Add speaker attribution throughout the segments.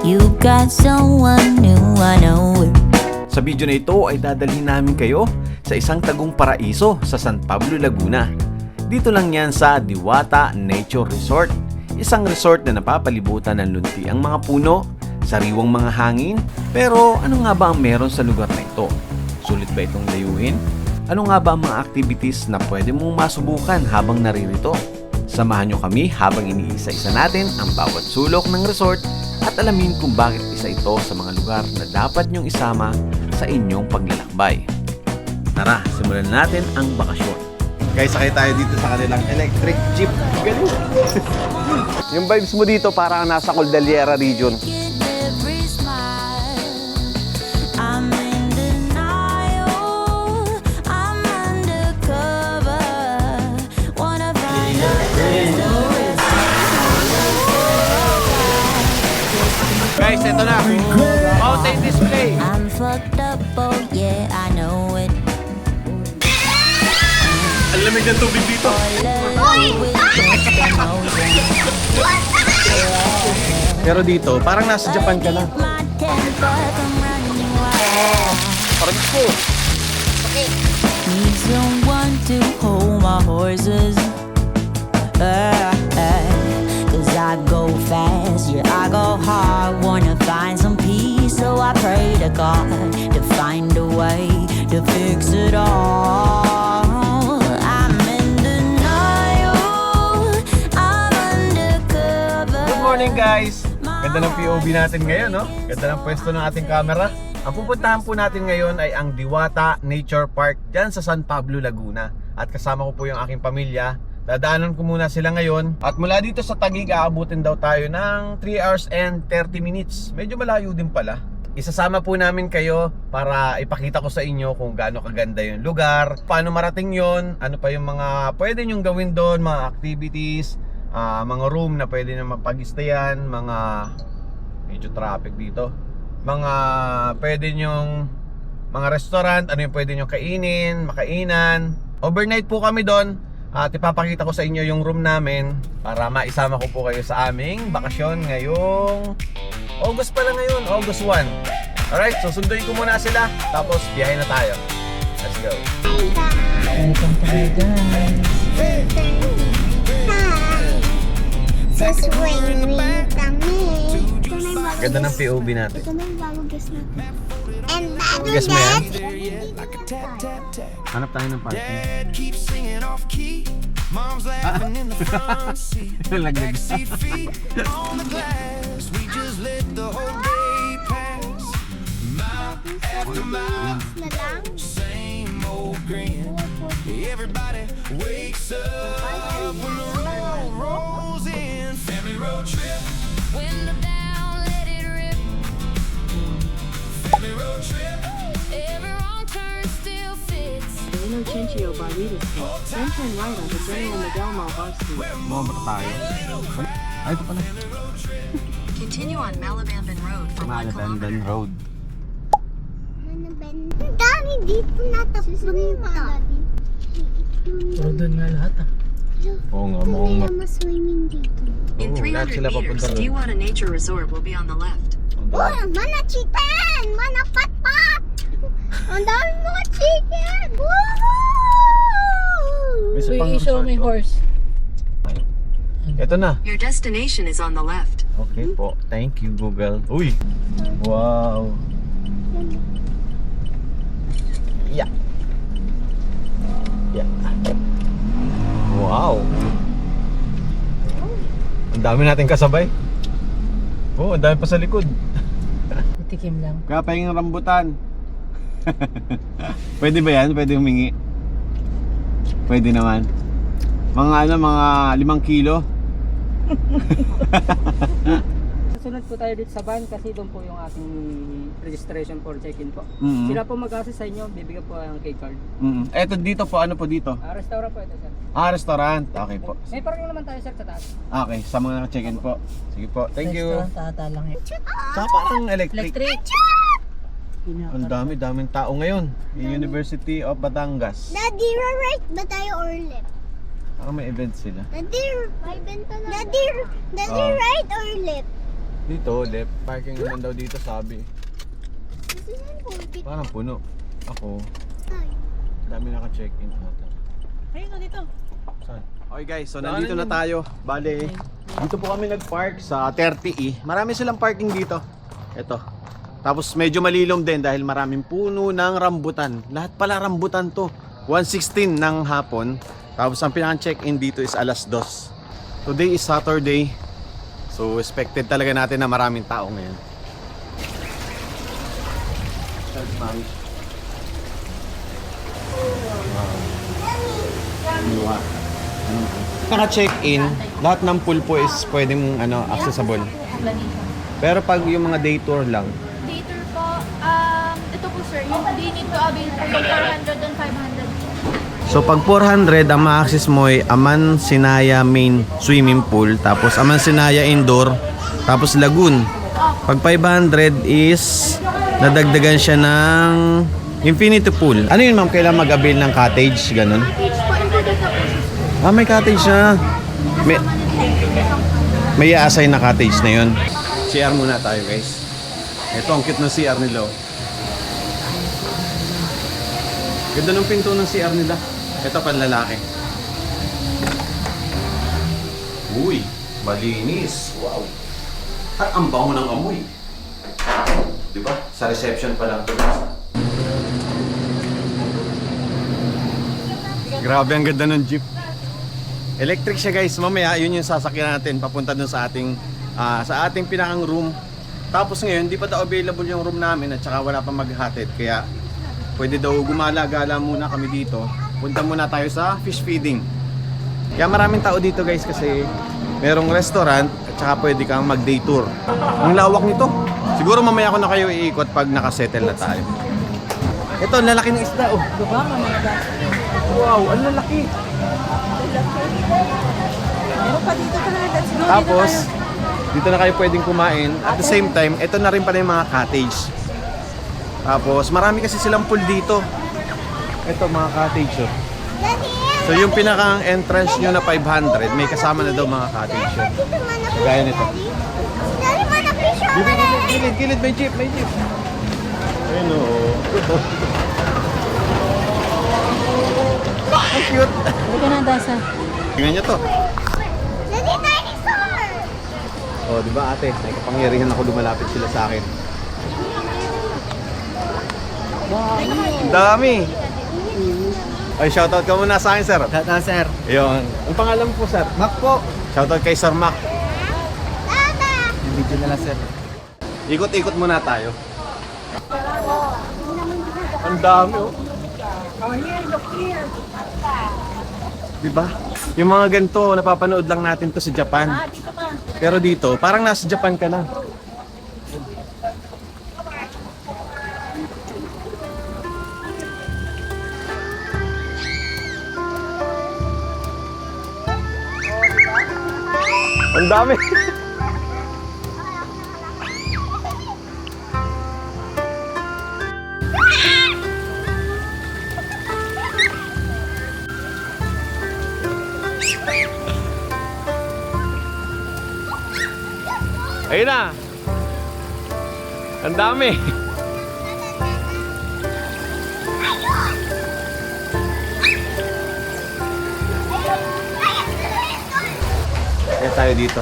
Speaker 1: You got someone new, I know it.
Speaker 2: Sa video na ito ay dadalhin namin kayo sa isang tagong paraiso sa San Pablo, Laguna. Dito lang yan sa Diwata Nature Resort. Isang resort na napapalibutan ng lunti ang mga puno, sariwang mga hangin. Pero ano nga ba ang meron sa lugar na ito? Sulit ba itong layuhin? Ano nga ba ang mga activities na pwede mong masubukan habang naririto? Samahan nyo kami habang iniisa-isa natin ang bawat sulok ng resort at alamin kung bakit isa ito sa mga lugar na dapat nyong isama sa inyong paglalakbay. Tara, simulan natin ang bakasyon. Guys, sakay tayo dito sa kanilang electric jeep. Galing! Yung vibes mo dito parang nasa Cordillera region.
Speaker 1: Every smile, I'm in denial, I'm undercover, wanna find a
Speaker 2: Guys, ito na! Mountain display!
Speaker 1: I'm fucked up, oh yeah, I know it.
Speaker 2: Ang lamig ng tubig dito! Pero dito, parang nasa Japan ka na. Parang ko!
Speaker 1: Need someone to hold my horses. Cause I go fast, yeah, I go hard. Wanna find some peace, so I pray to God to find a way to fix it all. I'm in denial, I'm undercover.
Speaker 2: Good morning guys! Ganda ng POV natin ngayon, no? Ganda ng pwesto ng ating camera. Ang pupuntahan po natin ngayon ay ang Diwata Nature Park dyan sa San Pablo, Laguna. At kasama ko po yung aking pamilya. Dadaanan ko muna sila ngayon. At mula dito sa Taguig, aabutin daw tayo ng 3 hours and 30 minutes. Medyo malayo din pala. Isasama po namin kayo para ipakita ko sa inyo kung gaano kaganda yung lugar, paano marating yon, ano pa yung mga pwede nyong gawin doon, mga activities, mga room na pwede na mapag-stayan, mga medyo traffic dito, mga pwede nyong mga restaurant, ano yung pwede nyong kainin, makainan. Overnight po kami doon. At ipapakita ko sa inyo yung room namin para maisama ko po kayo sa aming bakasyon ngayong August pala ngayon, August 1. Alright, so sunduin ko muna sila tapos biyahe na tayo. Let's go.
Speaker 3: Welcome to my guys.
Speaker 4: Saswing kami.
Speaker 2: Ganda ng POV natin.
Speaker 4: Ito na yung bago guess natin. And bago
Speaker 2: Guess mo yan?
Speaker 4: guess.
Speaker 2: Hanap tayo ng parking. Laglag.
Speaker 4: Na lang.
Speaker 5: Everybody wakes up when the road rolls in. Family road trip.
Speaker 1: Window down, let it rip.
Speaker 5: Family road trip.
Speaker 1: Every wrong turn still fits.
Speaker 6: Inocencio Barrita Street, then turn right onto General Miguel Malvar Street.
Speaker 2: Mga tayo. Ay, ito pala.
Speaker 6: Continue on Malabamban Road for 1 kilometer.
Speaker 2: Malabandan Road.
Speaker 4: Ang dami dito natapunta.
Speaker 3: Puro doon nga lahat ah.
Speaker 2: Oo nga,
Speaker 4: Kung
Speaker 2: mukhang
Speaker 4: may maswimming dito.
Speaker 6: In
Speaker 2: Oo, lahat
Speaker 6: 300
Speaker 2: sila
Speaker 6: meters,
Speaker 2: papunta doon.
Speaker 6: Diwata Nature Resort will be on the left.
Speaker 4: Oh, mana chicken! Mana patpat! Ang dami mga chicken! Woohoo!
Speaker 2: May isa
Speaker 3: So
Speaker 2: pang
Speaker 3: i-show
Speaker 2: resort
Speaker 3: may
Speaker 2: to.
Speaker 3: horse.
Speaker 2: Ito na.
Speaker 6: Your destination is on the left.
Speaker 2: Okay po. Thank you, Google. Uy! Wow! Yeah. Yeah. Wow! Ang dami natin kasabay. Oh, ang dami pa sa likod.
Speaker 3: Tikim lang.
Speaker 2: Kaya pa yung rambutan. Pwede ba yan? Pwede humingi? Pwede naman. Mga mga 5 kilo.
Speaker 7: Sunod po tayo dito sa van kasi doon po yung ating registration for check-in po.
Speaker 2: Mhm.
Speaker 7: Sila po mag-assist sa inyo, bibigyan po ang key card.
Speaker 2: Eto dito po, ano po dito?
Speaker 7: Restaurant po ito, sir.
Speaker 2: Restaurant. Okay po.
Speaker 7: May parking naman tayo, sir, sa taas.
Speaker 2: Okay, sa mga check-in po. Sige po. Thank you.
Speaker 3: Restaurant ata lang yun.
Speaker 2: Saka parang electric.
Speaker 3: Electric.
Speaker 2: Ang daming tao ngayon. University of Batangas.
Speaker 4: Daddy, right ba tayo or left?
Speaker 2: Parang may event sila.
Speaker 4: Daddy, right or left?
Speaker 2: Dito, left. Parking naman daw dito sabi.
Speaker 4: This is an old bit.
Speaker 2: Parang puno. Ako, dami naka-check-in ata.
Speaker 3: Ayun, dito.
Speaker 2: Saan? Okay guys, so nandito na tayo. Bale, dito po kami nag-park sa 30E. Marami silang parking dito. Ito. Tapos medyo malilom din dahil maraming puno ng rambutan. Lahat pala rambutan to. 1:16 ng hapon. Tapos ang pinaka-check-in dito is alas 2. Today is Saturday. So expected talaga natin na maraming tao ngayon. Mami. Naka-check-in, lahat ng pool po is pwedeng accessible. Pero pag yung mga day tour lang,
Speaker 8: Later po, ito po sir, yung they need to avail po yung 400 and 500.
Speaker 2: so pag 400 ang ma-access mo ay Aman Sinaya main swimming pool, tapos Aman Sinaya indoor, tapos lagoon. Pag 500 is nadagdagan siya ng infinity pool. Ano yun ma'am, kailan mag-avail ng cottage, ganun?
Speaker 8: Cottage po, included na po siya sir.
Speaker 2: May cottage na. May i-assign na cottage na yun. CR muna tayo guys. Ito ang cute ng CR nila. Oh. Ganda ng pinto ng CR nila. Ito panlalaki. Uy, malinis. Wow. At ang bango ng amoy. Diba? Sa reception pa lang. Grabe ang ganda ng jeep. Electric siya guys. Mamaya yun yung sasakyan natin papunta dun sa ating pinakang room. Tapos ngayon hindi pa daw available yung room namin at saka wala pa maghatid. Kaya pwede daw gumala-gala muna kami dito. Punta muna tayo sa fish feeding. Kaya maraming tao dito guys kasi merong restaurant at saka pwede kang mag day tour. Ang lawak nito. Siguro mamaya ko na kayo iikot pag nakasettle na tayo. Ito, ang lalaki ng isda. Oh.
Speaker 3: Diba, mamaya?
Speaker 2: Wow, ang lalaki.
Speaker 3: Meron pa dito ka na. Let's go.
Speaker 2: Tapos, dito na kayo pwedeng kumain. At the same time, ito na rin pala yung mga cottage. Tapos, marami kasi silang pool dito. Ito, mga cottage. Oh. So, yung pinakang entrance nyo na 500, may kasama na daw mga cottage. Oh. Gaya nito.
Speaker 4: Daddy, mana picture?
Speaker 2: Gilid, may jeep, may jeep. Ayun o. Ang cute.
Speaker 3: Halika na, Dasa.
Speaker 2: Tingnan nyo to.
Speaker 4: Daddy, dinosaur!
Speaker 2: O, di ba ate? May kapangyarihan ako lumalapit sila sa akin. Ang dami. Ay, shoutout ka muna sa akin, sir.
Speaker 7: Shoutout sir.
Speaker 2: Ayun. Ang pangalan po, sir? Mac po. Shoutout kay Sir Mac.
Speaker 7: Video na lang sir.
Speaker 2: Ikot-ikot muna tayo. Ang dami, oh. Diba? Yung mga ganito, napapanood lang natin to sa Japan. Pero dito, parang nasa Japan ka na. Ang dami. Ayun na. Ang dami. Kaya tayo dito.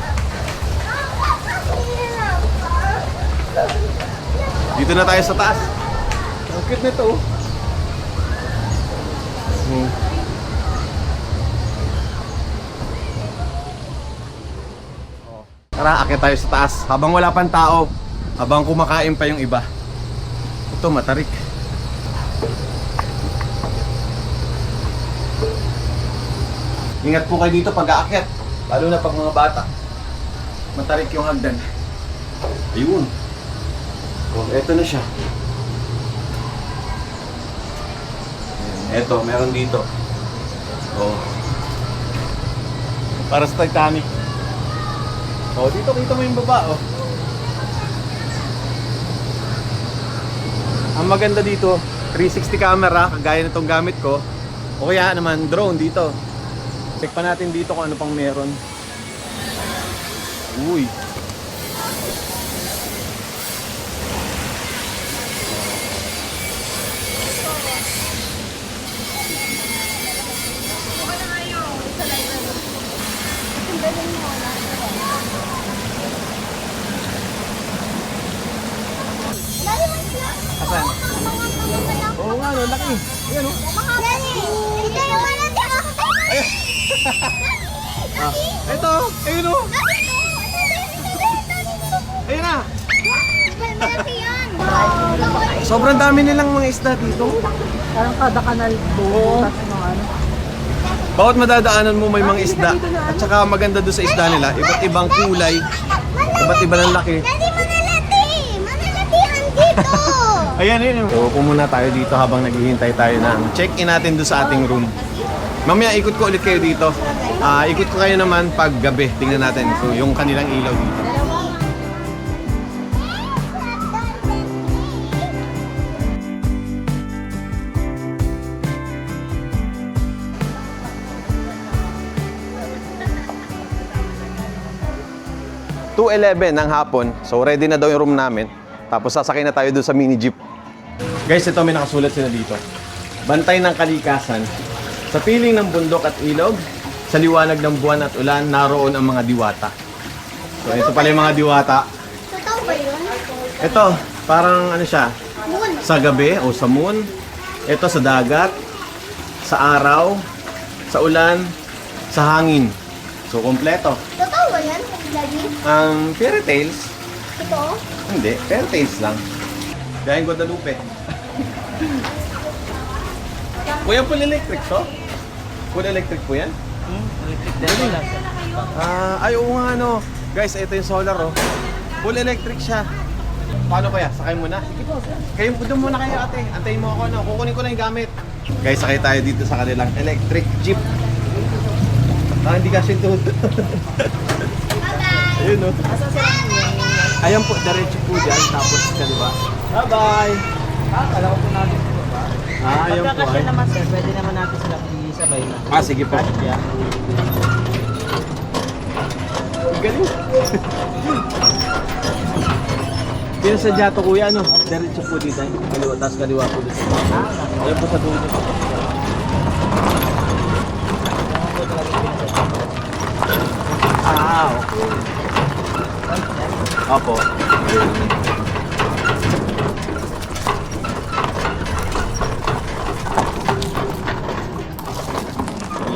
Speaker 2: Dito na tayo sa taas. Ang cute nito. Tara, akyat tayo sa taas. Habang wala pang tao, habang kumakain pa yung iba. Ito, matarik. Ingat po kayo dito pag aakyat. Lalo na pag mga bata. Matarik yung hagdan. Ayun. Oh, eto na siya. Eto, meron dito. Oh. Para sa Titanic. Oh, dito kita mo yung baba, oh. Ang maganda dito, 360 camera, kagaya nitong gamit ko. O kaya naman drone dito. Check pa natin dito kung ano pang meron. Uy. ang laki. Ayan o.
Speaker 4: Daddy, ito yung ano di ako.
Speaker 2: Ito, ayun o. Ayun na.
Speaker 4: Malaki yan.
Speaker 2: Sobrang dami nilang mga isda dito.
Speaker 3: Parang kada kanal butas ng ano.
Speaker 2: Bawat madadaanan mo may mga isda. At saka maganda doon sa isda nila, iba't ibang kulay, iba't iba ng laki.
Speaker 4: Daddy, manalati. Manalatihan dito.
Speaker 2: Ayan, yun. So, upo muna tayo dito habang naghihintay tayo ng check-in natin doon sa ating room. Mamaya, ikot ko ulit kayo dito. Ikot ko kayo naman pag gabi. Tingnan natin kung yung kanilang ilaw dito. (2:11) ng hapon. So, ready na daw yung room namin. Tapos, sasakay na tayo doon sa mini jeep. Guys, ito may nakasulat sila dito. Bantay ng kalikasan. Sa piling ng bundok at ilog, sa liwanag ng buwan at ulan, naroon ang mga diwata. So, ito pala yung mga diwata.
Speaker 4: Totoo ba yun?
Speaker 2: Ito, parang ano siya,
Speaker 4: Moon.
Speaker 2: sa gabi o sa moon. Ito sa dagat, sa araw, sa ulan, sa hangin. So, kompleto.
Speaker 4: Totoo ba yan, Daddy?
Speaker 2: Fairy tales?
Speaker 4: Totoo?
Speaker 2: Hindi, fairy tales lang. Gayang Guadalupe. Kuya, full electric to? Full electric po yan?
Speaker 7: Electric din lang.
Speaker 2: Ay, oo nga ano. Guys, ito yung solar oh. Full electric siya. Paano kaya? Sakay muna? Kayo doon muna kayo ate. Antayin mo ako ano. Kukunin ko lang yung gamit. Guys, sakay tayo dito sa kanilang electric jeep. Hindi kasi tuhod. Ayun oh. Ayan po, diretso po dyan. Tapos kaliwa. Bye-bye!
Speaker 7: Kala ko po natin ito ba?
Speaker 2: Ayun po ay.
Speaker 7: naman sir, pwede naman natin sila isabay na.
Speaker 2: Sige po. Galing. Pinasadya to kuya, ano? Diretso po dito. Kaliwa, tapos kaliwa po dito. Ayan po sa dulo. Okay. Opo.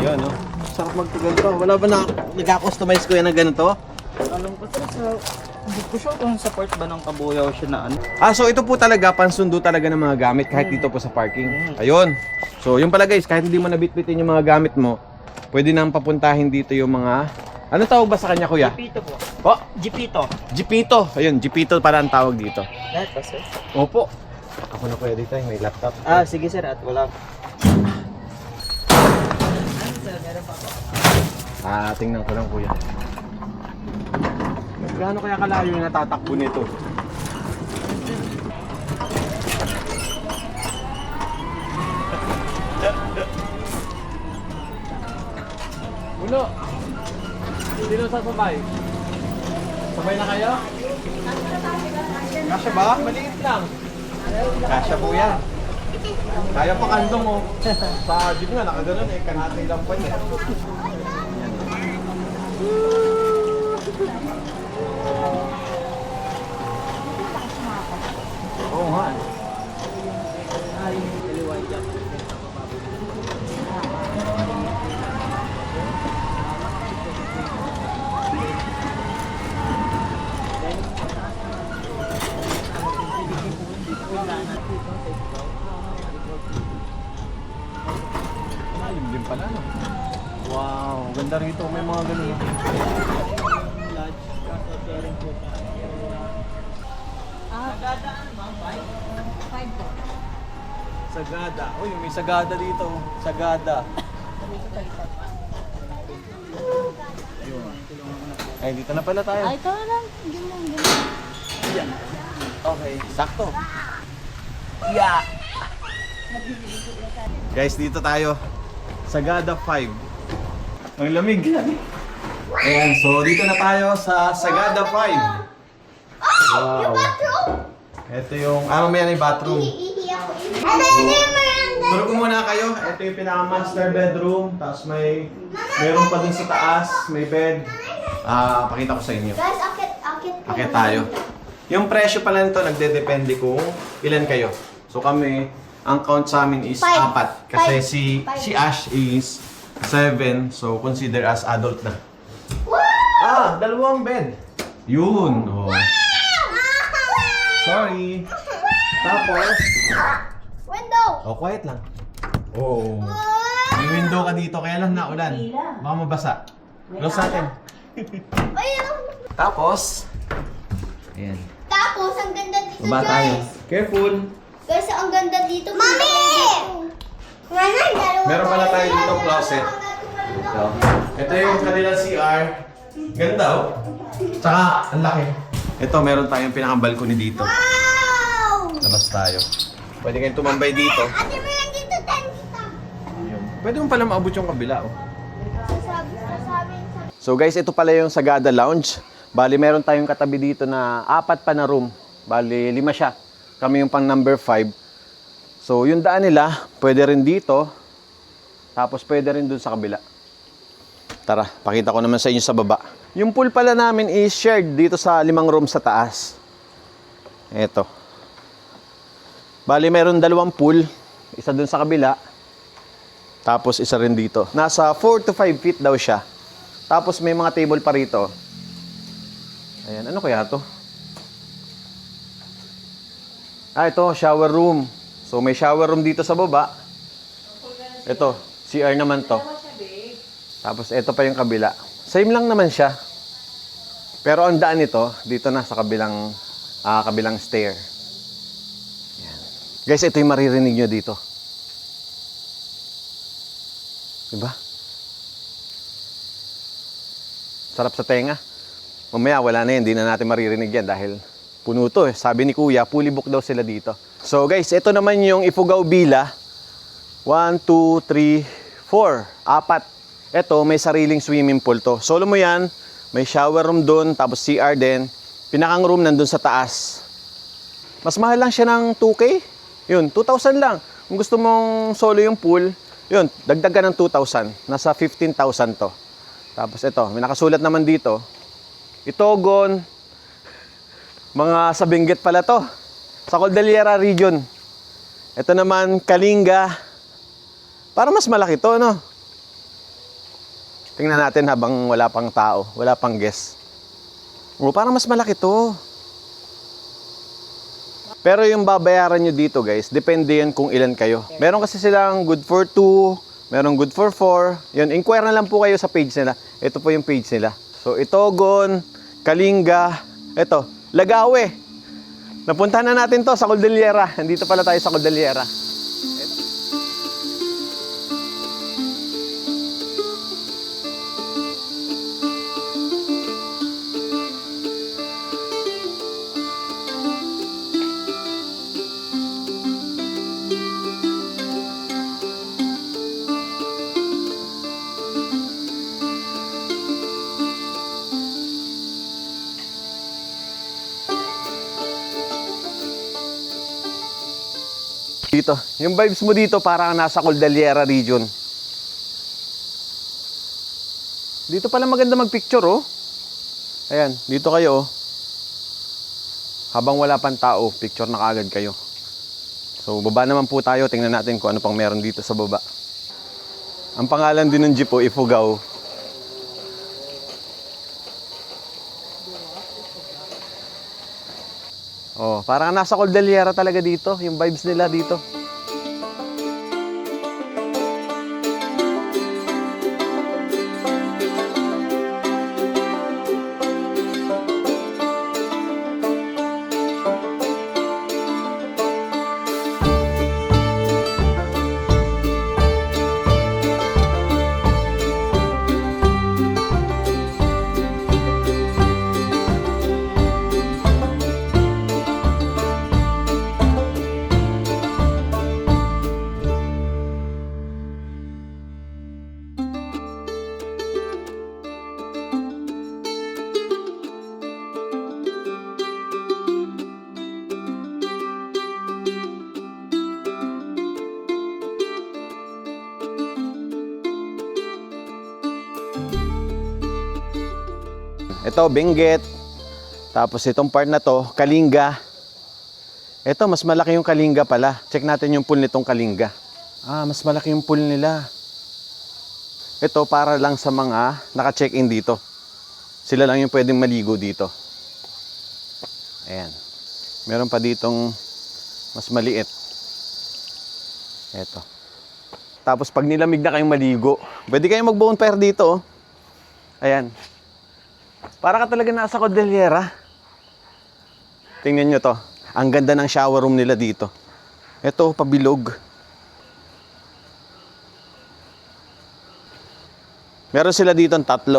Speaker 2: Yan, no? Sarap magtagal to. Wala ba na nag-customize ko yan ng ganito?
Speaker 7: Alam ko sir, hindi ko sure kung support ba ng kabuyaw siya na ano.
Speaker 2: So ito po talaga, pansundo talaga ng mga gamit kahit dito po sa parking. Ayun. So yun pala guys, kahit hindi mo nabitbitin yung mga gamit mo, pwede nang papuntahin dito yung mga... Ano tawag ba sa kanya kuya?
Speaker 7: Jeepito po.
Speaker 2: Oh,
Speaker 7: Jeepito.
Speaker 2: Jeepito. Ayun, Jeepito para ang tawag dito.
Speaker 7: Lahat ba sir?
Speaker 2: Opo. Ako na kuya dito, may laptop.
Speaker 7: Sige sir, at wala.
Speaker 2: Tingnan ko lang kuya. Gaano kaya kalayo yung natatakbo nito? Uno! Sino sasabay? Sabay na kayo? Kasya ba? Maliit lang. Kasya po yan. Kaya pa kandong oh. Sa jeep nga, nakaganon eh. Kanatay lang pa niya. Oo nga. Ayun din pala no. Wow, ganda rito. May mga ganun. Sagada. Uy, may sagada dito. Sagada. Ay, dito na pala tayo.
Speaker 3: Ay, ito na lang.
Speaker 2: Yan. Okay, sakto. Yeah. Guys, dito tayo. Sagada 5. Ang lamig. Ayan, so dito na tayo sa Sagada 5. Wow. Ito yung, mamaya na yung bathroom.
Speaker 4: Iihi ako. Ano yung Miranda?
Speaker 2: Tulog ko muna kayo. Ito yung pinaka-master bedroom. Tapos mayroon pa dun sa taas. May bed. Pakita ko sa inyo.
Speaker 4: Guys, akit
Speaker 2: Tayo. Yung presyo pala nito, nagdedepende kung ilan kayo. So kami, ang count sa amin is
Speaker 4: Five.
Speaker 2: 4. Kasi
Speaker 4: Five.
Speaker 2: si Ash is 7, so consider as adult na. Dalawang bed. Yun. Oh. Sorry. Tapos,
Speaker 4: Window.
Speaker 2: quiet lang. Oh. May window ka dito, kaya lang naulan. Baka mabasa. Close natin.
Speaker 4: Ayun.
Speaker 2: Tapos, ayan.
Speaker 4: Tapos, ang ganda dito,
Speaker 2: Baba tayo.
Speaker 4: guys.
Speaker 2: Careful.
Speaker 4: Guys, ang ganda dito. Mami!
Speaker 2: Meron pala tayo dito closet. Ito yung kanilang CR. Ganda oh. Tsaka, ang laki. Ito, meron tayong pinaka-balcony dito.
Speaker 4: Wow!
Speaker 2: Labas tayo. Pwede kayong tumambay dito.
Speaker 4: Ate, meron dito 10 kita.
Speaker 2: Pwede mo pala maabot yung kabila oh.
Speaker 4: Sasabi.
Speaker 2: So guys, ito pala yung Sagada Lounge. Bali, meron tayong katabi dito na 4 pa na room. Bali, 5 siya. Kami yung pang number 5. So, yung daan nila, pwede rin dito. Tapos, pwede rin dun sa kabila. Tara, pakita ko naman sa inyo sa baba. Yung pool pala namin is shared dito sa 5 room sa taas. Eto. Bali, meron 2 pool. Isa dun sa kabila. Tapos, isa rin dito. Nasa 4 to 5 feet daw siya. Tapos, may mga table pa rito. Ayan, ano kaya to? Ito, shower room. So, may shower room dito sa baba. Ito, CR naman to. Tapos, ito pa yung kabila. Same lang naman siya. Pero ang daan nito, dito na sa kabilang stair. Ayan. Guys, ito yung maririnig nyo dito. Diba? Sarap sa tenga. Mamaya, wala na yan. Hindi na natin maririnig yan dahil puno to eh. Sabi ni Kuya, fully book daw sila dito. So guys, ito naman yung Ifugao Villa. 1, 2, 3, 4. 4. Ito, may sariling swimming pool to. Solo mo yan. May shower room dun, tapos CR din. Pinakang room nandun sa taas. Mas mahal lang siya ng 2K. Yun, 2,000 lang. Kung gusto mong solo yung pool, yun, dagdagan ng 2,000. Nasa 15,000 to. Tapos ito, may nakasulat naman dito. Itogon, mga sa Benguet pala to. Sa Cordillera region. Ito naman, Kalinga. Para mas malaki to, no? Tingnan natin habang wala pang tao, wala pang guest. Parang mas malaki to. Pero yung babayaran nyo dito, guys, depende yan kung ilan kayo. Meron kasi silang good for 2, merong good for 4. Yun, inquire na lang po kayo sa page nila. Ito po yung page nila. So, Itogon, Kalinga, ito, Lagawe. Napuntahan na natin to sa Cordillera. Nandito pala tayo sa Cordillera. Dito, yung vibes mo dito parang nasa Cordillera region. Dito pala maganda magpicture oh. Ayan, dito kayo oh. Habang wala pang tao, picture na kaagad kayo. So baba naman po tayo, tingnan natin kung ano pang meron dito sa baba. Ang pangalan din ng jeep oh, Ifugao. Oh, parang nasa Cordillera talaga dito, yung vibes nila dito. Ito, Benguet. Tapos itong part na to, Kalinga. Ito, mas malaki yung Kalinga pala. Check natin yung pool nitong Kalinga. Ah, mas malaki yung pool nila. Ito, para lang sa mga naka-check-in dito. Sila lang yung pwedeng maligo dito. Ayan. Meron pa ditong mas maliit. Ito. Tapos pag nilamig na kayong maligo, pwede kayong mag-bonfire dito. Oh. Ayan. Para ka talaga nasa Cordillera. Tingnan nyo to. Ang ganda ng shower room nila dito. Ito, pabilog. Meron sila dito ng 3.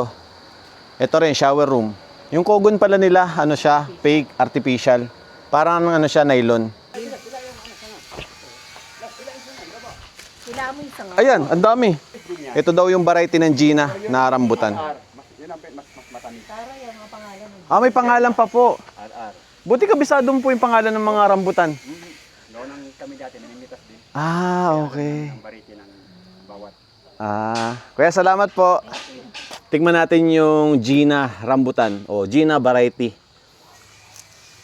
Speaker 2: Ito rin, shower room. Yung kogon pala nila, ano siya, fake, artificial. Parang ano siya, nylon. Ayan, ang dami. Ito daw yung variety ng Gina na rambutan. Ah, may pangalan pa po. Buti kabisado mo po yung pangalan ng mga rambutan.
Speaker 7: Noon kami dati, nanimitas din.
Speaker 2: Ah, okay.
Speaker 7: Ang variety ng bawat.
Speaker 2: Ah, kuya, salamat po. Tingnan natin yung Gina rambutan o Gina variety.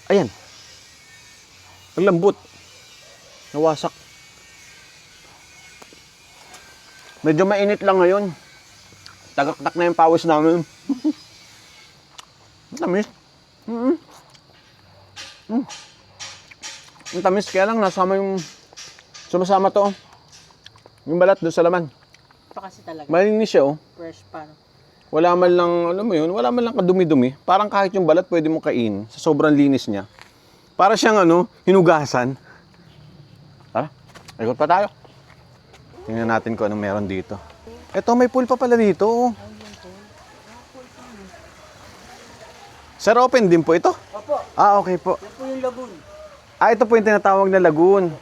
Speaker 2: Ayan. Ang lambot. Nawasak. Medyo mainit lang ngayon. Tagaktak na yung pawis namin. Ang tamis. Ang tamis, kaya lang nasama yung sumasama to. Yung balat doon sa laman.
Speaker 3: Ito kasi talaga,
Speaker 2: Malinis siya, oh.
Speaker 3: fresh pa. No?
Speaker 2: Wala man lang, alam mo yun, wala man lang kadumi-dumi. Parang kahit yung balat pwede mo kain sa sobrang linis niya. Para siyang hinugasan. Tara, ikot pa tayo. Tingnan natin kung anong meron dito. Eto, may pool pa pala dito. Oh. Sir, open din po ito?
Speaker 3: Opo,
Speaker 2: Ah, okay po.
Speaker 3: yan po yung lagoon.
Speaker 2: Ah, ito po yung tinatawag na lagoon.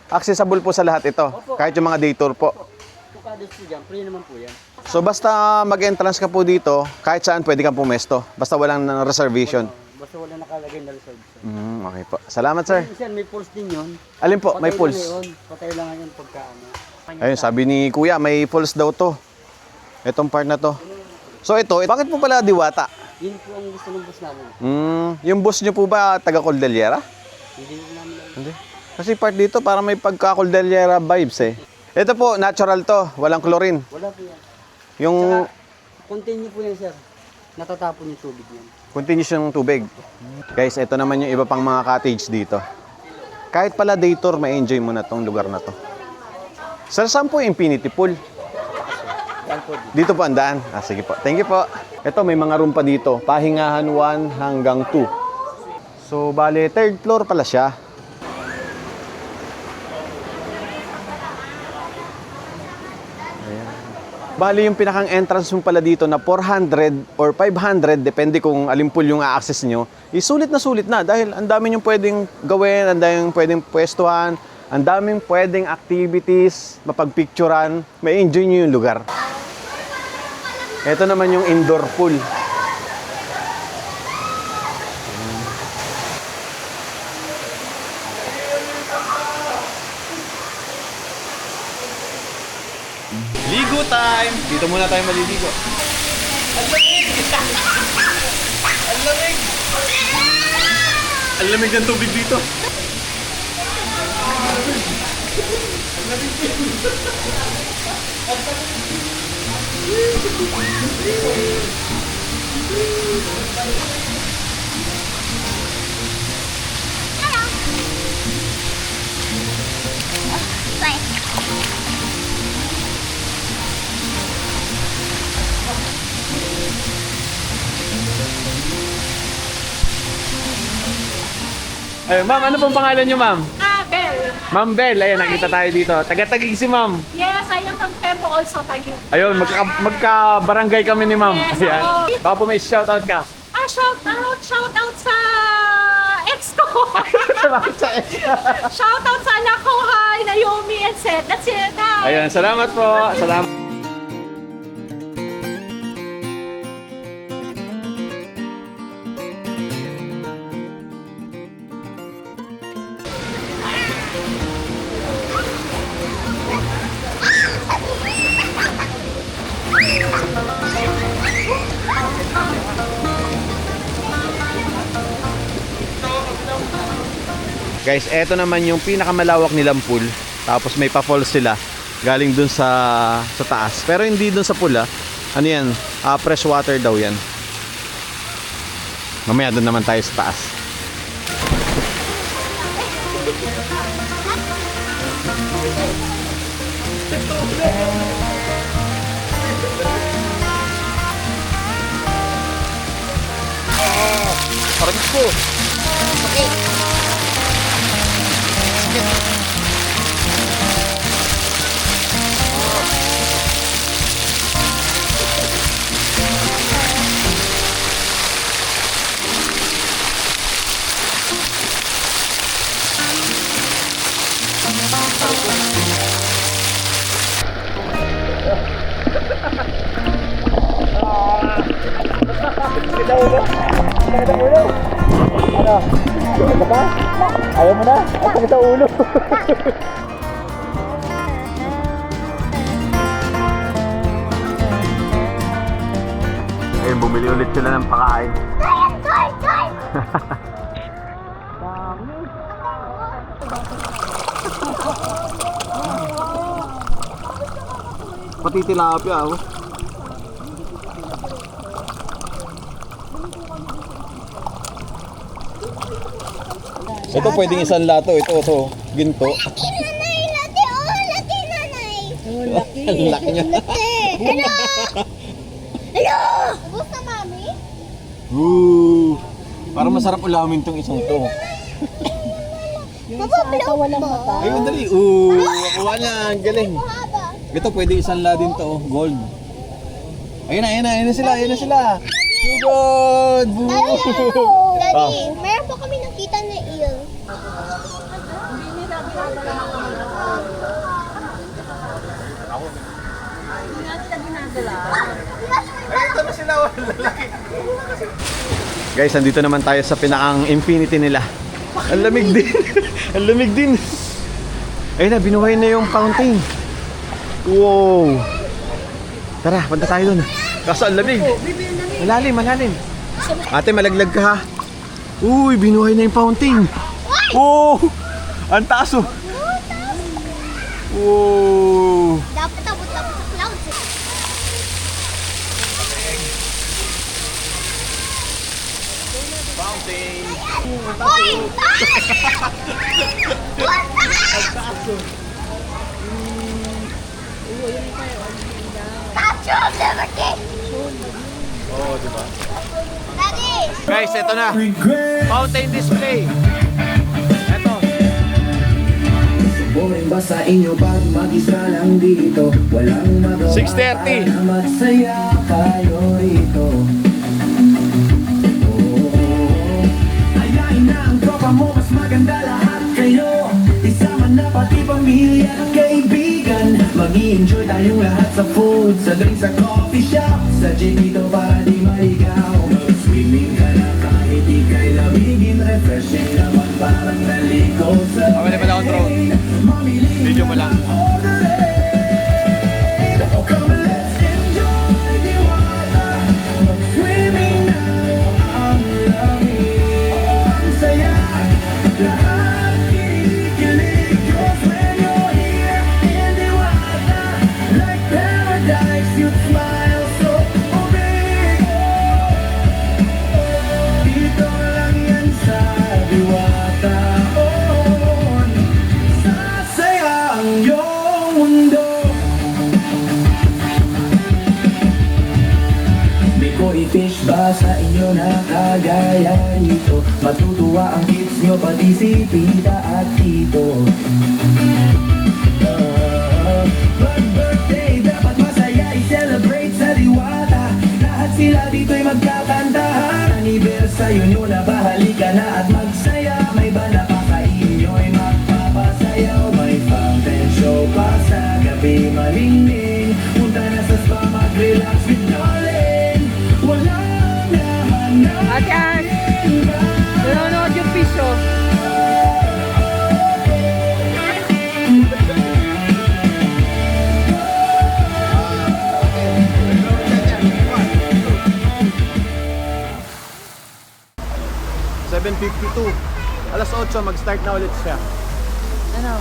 Speaker 2: Accessible po sa lahat ito. Kahit yung mga day tour po.
Speaker 3: Tukados po dyan, free naman po yan.
Speaker 2: So basta mag-entrance ka po dito, kahit saan pwede kang pumesto. Basta walang reservation.
Speaker 3: Basta wala nakalagay na reserve.
Speaker 2: Okay po. Salamat, sir.
Speaker 3: Minsan may pulse din yun.
Speaker 2: Alin po? May
Speaker 3: Patay
Speaker 2: pulse.
Speaker 3: lang yun. Patay lang yun pagka ano.
Speaker 2: Ayun, sabi ni Kuya, may pulse daw to. Itong part na to. So ito, bakit po pala Diwata?
Speaker 3: Yun po ang gusto ng bus namin.
Speaker 2: Yung bus nyo po ba taga Cordillera?
Speaker 3: Hindi po namin alam.
Speaker 2: Hindi. Kasi part dito para may pagka-Cordillera vibes eh. Ito po, natural to. Walang chlorine.
Speaker 3: Wala po yan.
Speaker 2: Yung
Speaker 3: Continue po yan, sir. Natatapon yung tubig yan.
Speaker 2: continuous yung tubig. Guys, ito naman yung iba pang mga cottage dito. Kahit pala day tour, may enjoy mo na tong lugar na to. Sir, saan po yung infinity pool?
Speaker 3: Yan po.
Speaker 2: Dito po ang daan. Ah, sige po. Thank you po. Ito, may mga room pa dito. Pahingahan 1 hanggang 2. So, bale, 3rd floor pala siya. Ayan. Bale, yung pinakang entrance mo pala dito na 400 or 500, depende kung alin pool yung a-access nyo, sulit na dahil ang dami yung pwedeng gawin, ang daming pwedeng pwestuhan, ang daming pwedeng activities, mapagpicturan, may enjoy nyo yung lugar. Ito naman yung indoor pool. Ligo time! Dito muna tayo maliligo. Ang lamig! Ang lamig! Ang lamig ng tubig dito. Ay, ma'am, ano pong pangalan niyo, ma'am?
Speaker 8: Bell.
Speaker 2: Ma'am Bell, ayan, nakita tayo dito. Taga-Taguig si ma'am.
Speaker 8: Yes, I am from Tempo also, Taguig.
Speaker 2: Ayun, magka-barangay kami ni ma'am.
Speaker 8: Yes,
Speaker 2: Ayan.
Speaker 8: oo.
Speaker 2: Baka po may shoutout ka.
Speaker 8: Shout out sa ex ko. Shout out sa anak ko, hi, Naomi and Seth. That's it. Hi.
Speaker 2: Ayan, salamat po. Salamat. Guys, eto naman yung pinakamalawak nilang pool. Tapos may pa-falls sila galing dun sa taas. Pero hindi dun sa pool Ano yan? Fresh water daw yan. Mamaya dun naman tayo sa taas. Parang ko. Ayaw mo na? Ang sakit sa ulo. Ayun, bumili ulit sila ng pakain. Pati tilapia Ito pwedeng isang lato. Ito, ginto.
Speaker 4: Nanay, lati, lati, nanay.
Speaker 2: Ang laki niya.
Speaker 4: Hello! Hello! Ubus na, mami?
Speaker 2: Parang masarap ulamin tong isang to.
Speaker 4: Mapablog mo.
Speaker 2: Ayun, dali. Nakuha niya. Ang galing. Ito pwede isang la din to. Gold. Ayun na sila. Sugod!
Speaker 4: Daddy, meron po kami nakita na eel.
Speaker 2: Ito na sila. Guys, andito naman tayo sa pinakang infinity nila. Ang lamig din. Ang lamig din. Ayun na, binuhay na yung fountain. Wow. Tara, punta tayo dun. Kaso ang lamig. Malalim. Ate, malaglag ka ha. Uy, binuhay na yung fountain. Wow. Ang taas oh. Wow.
Speaker 4: Dapat abot sa clouds.
Speaker 2: Fountain.
Speaker 4: Uy! Statue of Liberty!
Speaker 2: Oo, diba?
Speaker 4: Daddy!
Speaker 2: Guys, ito na. Fountain display. Ito.
Speaker 9: Bumin ba sa inyo pag mag-isa lang dito? Walang magawa
Speaker 2: 6:30.
Speaker 9: para magsaya kayo rito. Ayain na ang tropa mo, mas maganda lahat kayo. Isama na pati pamilya at kaibigan. Mag-i-enjoy tayong lahat sa food, sa drink, sa coffee shop, sa gym dito para di maligaw. Mag-swimming ka na kahit ika'y lamigin. Refreshing naman parang naligo sa
Speaker 2: Pamili pa na akong drone. Video mo lang.
Speaker 9: Oh, come let's enjoy Diwata. Mag-swimming na ang lamig. Ang saya, lahat kinikilig. 'Cause when you're here in Diwata, like paradise, you smile so big. Dito lang yan sa Diwata. Sasaya ang iyong mundo. May koi fish ba sa inyo na kagaya nito? Matutuwa ang kids nyo, pati si tita at tito. Pag-birthday, dapat masaya i-celebrate sa Diwata. Lahat sila dito'y magkakantahan. Anibersaryo nyo na bahalikan na at magsaya. May banda pa sa inyo'y magpapasayaw. May fountain show pa sa gabi malingning. Punta na sa spa, mag-relax with Nolan. Walang nahanap.
Speaker 7: Ate Ann, nanonood yung piso.
Speaker 2: $752. Alas 8, mag-start na ulit siya.
Speaker 8: Ano?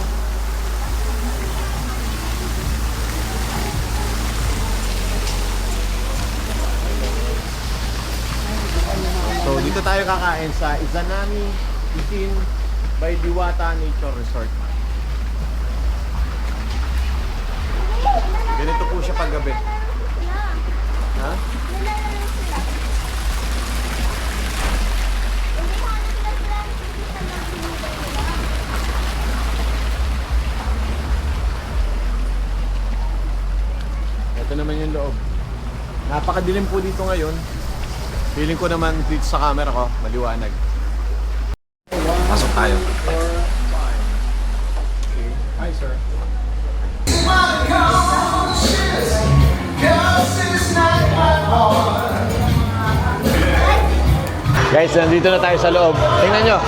Speaker 2: So dito tayo kakain sa Izanami Cuisine by Diwata Nature Resort. Ganito po siya paggabi. Ha? Ito naman yung loob. Napakadilim po dito ngayon. Feeling ko naman dito sa camera ko, maliwanag. Pasok tayo. Hi, sir. Guys, nandito na tayo sa loob. Tingnan nyo.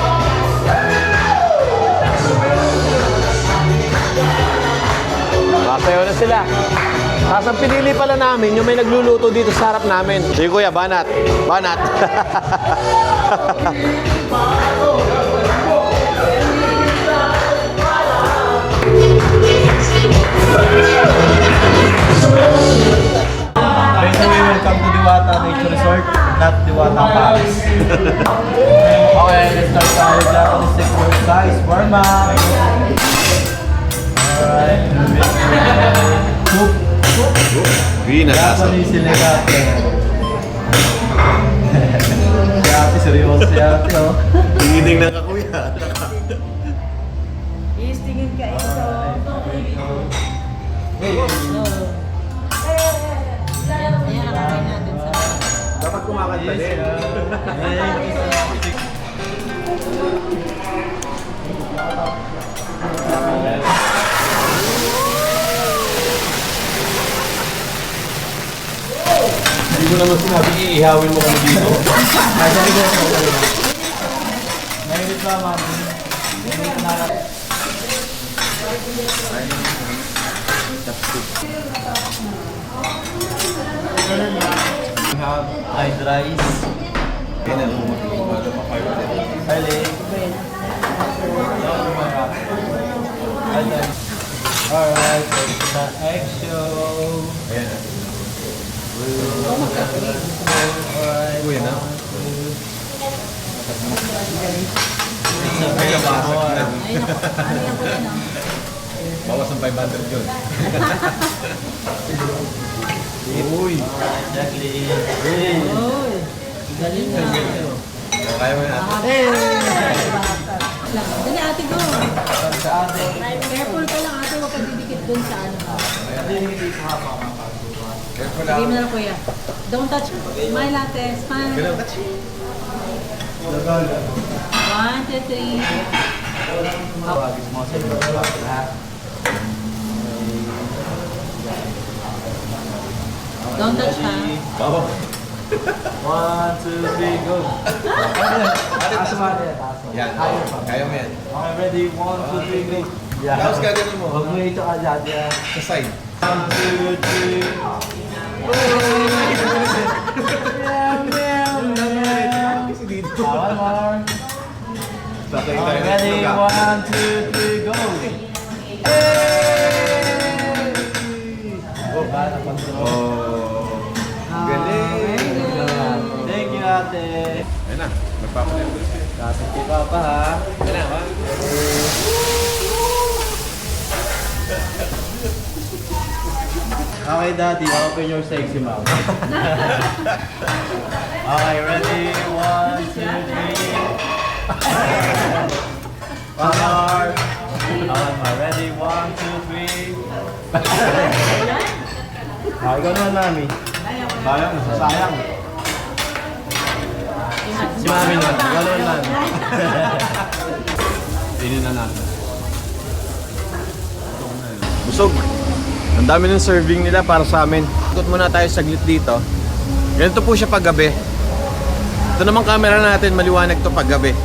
Speaker 2: Masayaw na sila. Tapos ang pinili pala namin, yung may nagluluto dito sa harap namin. Sige kuya, banat. Banat.
Speaker 9: By the way, welcome to Diwata Nature Resort, not Diwata Palace. Okay, let's start tayo Japanese exercise. Warm up. Alright. Soup. Japanese elegante. Si ate, seryoso si ate, oh.
Speaker 2: Tingin na ka kuya.
Speaker 8: Istingin ka ito.
Speaker 2: Dapat kumakanta din.
Speaker 9: Hindi ko naman sinabi, iihawin mo kami dito. Ay, sabi ko. Nahirit ba, mami? Nahirit na lang. We have fried rice. Alright, it's the egg show. Alright.
Speaker 2: Kuya na.
Speaker 9: Ay, nabasag na.
Speaker 2: Bawas ng 500 yun. Uy!
Speaker 9: Jacqueline. Galing na.
Speaker 2: Kaya mo yan.
Speaker 8: Dali ate ko.
Speaker 9: Sa ate.
Speaker 8: Careful ka lang ate, huwag ka didikit dun sa ano.
Speaker 2: Careful
Speaker 8: Sabihin mo
Speaker 2: lang.
Speaker 8: na kuya. Don't touch. Smile ate. Smile.
Speaker 2: Ganun, kachi.
Speaker 8: 1, 2, 3.
Speaker 9: Tawagin mo sa inyo. Lahat.
Speaker 8: Don't touch ha.
Speaker 2: Bawa.
Speaker 9: 1, 2, 3, go. Taas mo ate. Taas mo.
Speaker 2: Yan. Kaya mo yan.
Speaker 9: Okay, ready? 1, 2, 3, go. Yeah.
Speaker 2: Tapos gagawin mo.
Speaker 9: Huwag mo ito ka dyan.
Speaker 2: Sa side.
Speaker 9: 1, 2, 3. One more.
Speaker 2: Tatay tayo.
Speaker 9: Okay, ready? 1, 2, 3, go. Oh, bala control.
Speaker 2: Oh. Galing.
Speaker 9: Thank you, ate.
Speaker 2: Ayun na. Magpapalit.
Speaker 9: Kasi si Papa, ha?
Speaker 2: Ayun na, ha?
Speaker 9: Okay, Daddy, open your sexy mouth. Okay, ready? 1, 2, 3. One more. One more. Ready? 1, 2, 3. Okay, ikaw naman, Mami. Sayang, nasasayang. Si Mami naman. Ikaw naman, Mami. Tinin na natin.
Speaker 2: Busog. Ang dami ng serving nila para sa amin. Ikot muna tayo saglit dito. Ganito po siya paggabi. Ito naman camera natin, maliwanag to paggabi.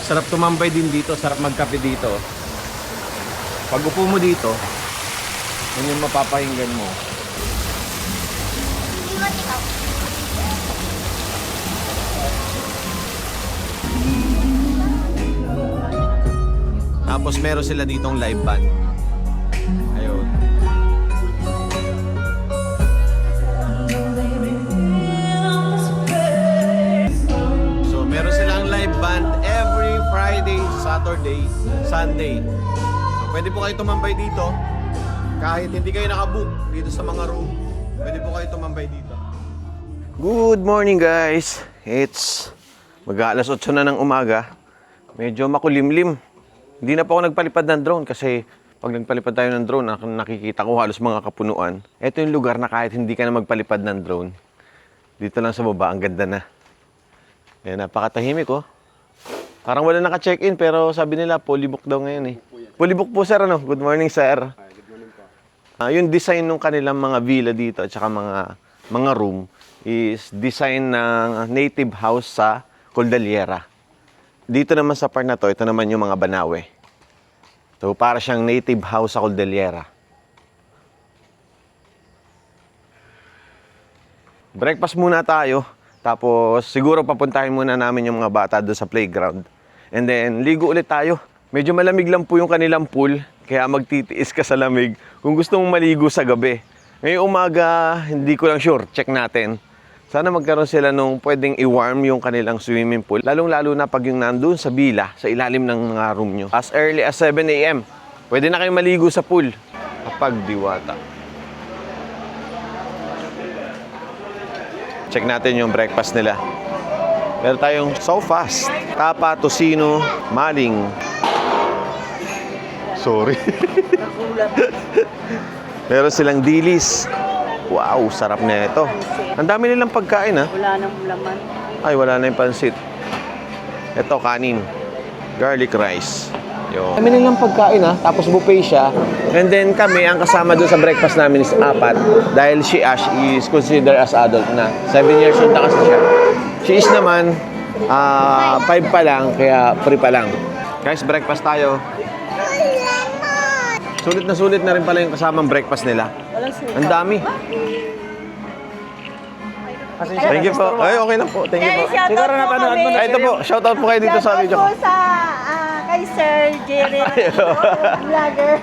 Speaker 2: Sarap tumambay din dito, sarap magkape dito. Pag upo mo dito, yun yung mapapahinggan mo. Tapos meron sila ditong live band. Ayun. So meron silang live band every Friday, Saturday, Sunday. So pwede po kayo tumambay dito. Kahit hindi kayo nakabook dito sa mga room, pwede po kayo tumambay dito. Good morning guys! It's mag-aalas 8 na ng umaga. Medyo makulimlim. Hindi na po ako nagpalipad ng drone kasi pag nagpalipad tayo ng drone, nakikita ko halos mga kapunuan. Ito yung lugar na kahit hindi ka na magpalipad ng drone, dito lang sa baba, ang ganda na. Ayan, napakatahimik oh. Parang wala naka-check-in pero sabi nila fully book daw ngayon eh. Fully book po sir, ano? Good morning sir. Good morning po. Yung design ng kanilang mga villa dito at saka mga room is design ng native house sa Cordillera. Dito naman sa part na to, ito naman yung mga banawe. So para siyang native house sa Cordillera. Breakfast muna tayo. Tapos siguro papuntahin muna namin yung mga bata doon sa playground. And then ligo ulit tayo. Medyo malamig lang po yung kanilang pool. Kaya magtitiis ka sa lamig kung gusto mong maligo sa gabi. Ngayong umaga, hindi ko lang sure. Check natin. Sana magkaroon sila nung pwedeng i-warm yung kanilang swimming pool. Lalong-lalo na pag yung nandun sa bila, sa ilalim ng mga room nyo. As early as 7 a.m. Pwede na kayong maligo sa pool kapag Diwata. Check natin yung breakfast nila. Meron tayong so fast. Tapa, tosino, maling. Sorry. Meron silang dilis. Wow, sarap na ito. Ang dami nilang pagkain ha.
Speaker 3: Wala nang laman.
Speaker 2: Ay, wala na yung pansit. Ito, kanin. Garlic rice. Yo. Kami nilang pagkain ha. Tapos buffet siya. And then kami, ang kasama doon sa breakfast namin is 4. Dahil si Ash is considered as adult na. 7 years old na kasi siya. Si Ish naman, 5 pa lang, kaya free pa lang. Guys, breakfast tayo. Sulit na rin pala yung kasamang breakfast nila. Ang dami. Thank you po. Ay, okay lang po. Thank you po.
Speaker 3: Siguro napanood mo na.
Speaker 2: Ay, ito po. Shoutout po kayo dito sa video ko.
Speaker 4: sa kay Sir Jerry, vlogger.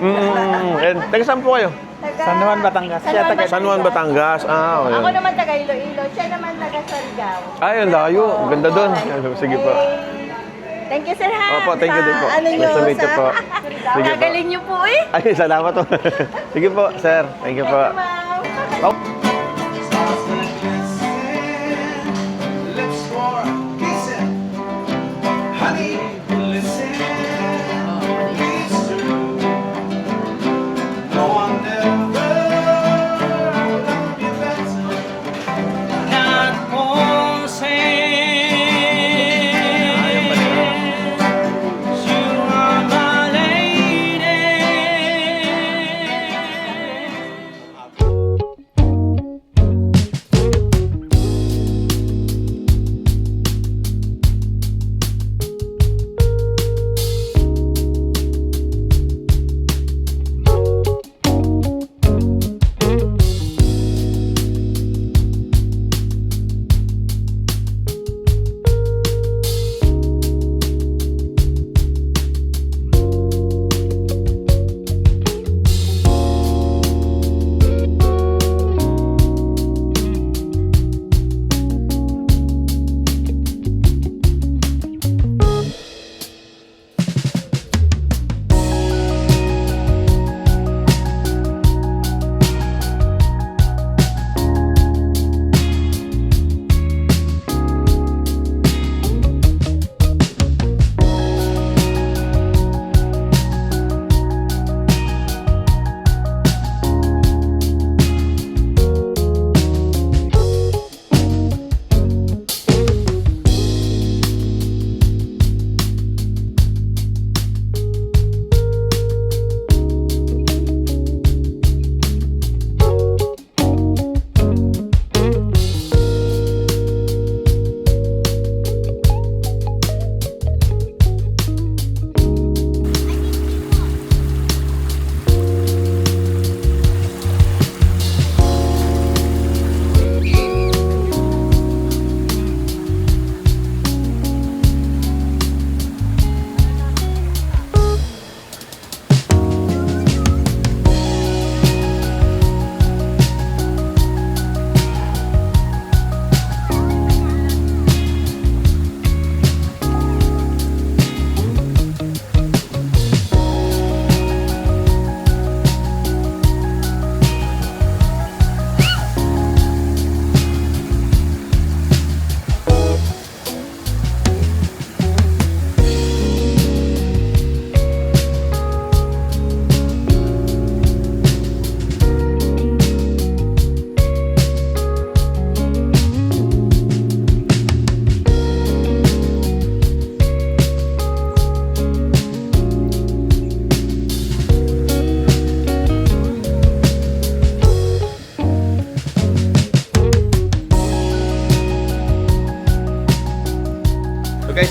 Speaker 2: And taga saan po kayo?
Speaker 3: San Juan, Batangas. Siya taga
Speaker 2: San Juan, Batangas. Ah, okay.
Speaker 4: Ako naman taga Iloilo, siya naman taga Surigao.
Speaker 2: Ay, ang layo. Ang ganda doon. Sige po.
Speaker 4: Thank you, Sir Han.
Speaker 2: Opo, thank you din po.
Speaker 4: Ano nyo,
Speaker 2: Nice to meet you po. Sige po.
Speaker 4: Gagaling nyo po eh.
Speaker 2: Ay, salamat po. Sige po, sir. Thank you po. Oh.
Speaker 9: Lips for kissing. Honey, listen. It's true. No one ever loved you better. Not Jose. You are my lady.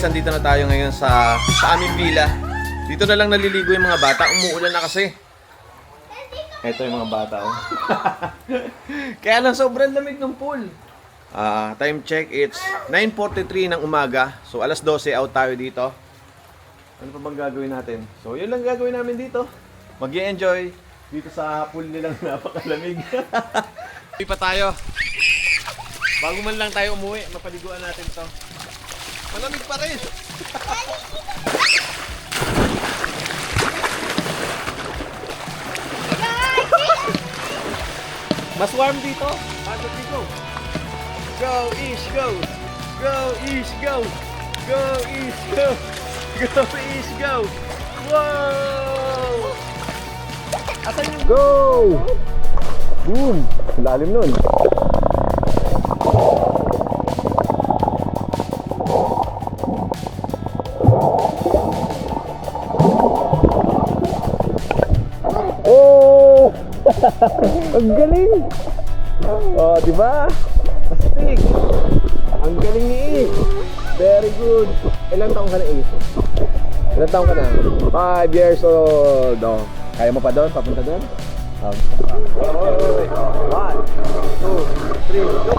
Speaker 2: guys, nandito na tayo ngayon sa aming villa. Dito na lang naliligo yung mga bata. Umuulan na kasi. Ito yung mga bata, oh. Kaya lang sobrang lamig ng pool. Time check, it's 9:43 ng umaga. So alas 12 out tayo dito. Ano pa bang gagawin natin? So yun lang gagawin namin dito. Mag-i-enjoy dito sa pool nilang napakalamig. Uwi pa tayo. Bago man lang tayo umuwi, mapaliguan natin to. Malamig pa rin. Mas warm dito. Paano dito? Go East, go! Go East, go! Go East, go! Go East, go! Wow! Asan yung go? Boom! Lalim nun. Oh! Ang galing! Oh, di ba? Astig! Ang galing ni Ace! Very good! Ilang taong ka na, Ace? Ilang taong ka na? 5 years old! Oh, kaya mo pa doon? Papunta doon? 1, 2, 3, go!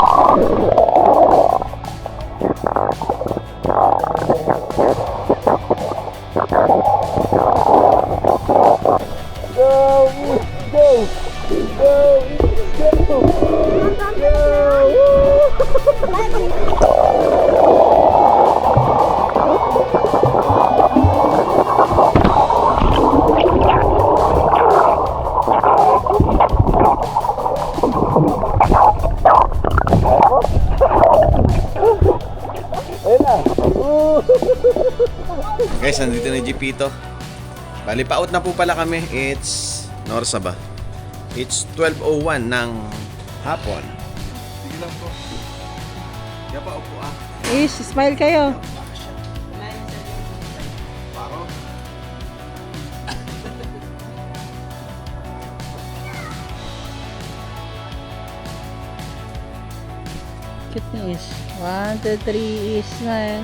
Speaker 2: Guys, nandito na Jeepito. Bali, pa-out na po pala kami. It's Norsa ba? It's 12:01 ng hapon. Sige lang po. Kaya pa upo ah.
Speaker 10: Ish, smile kayo.
Speaker 2: Paro.
Speaker 10: Cute na Ish. 1, 2, 3 Ish na eh.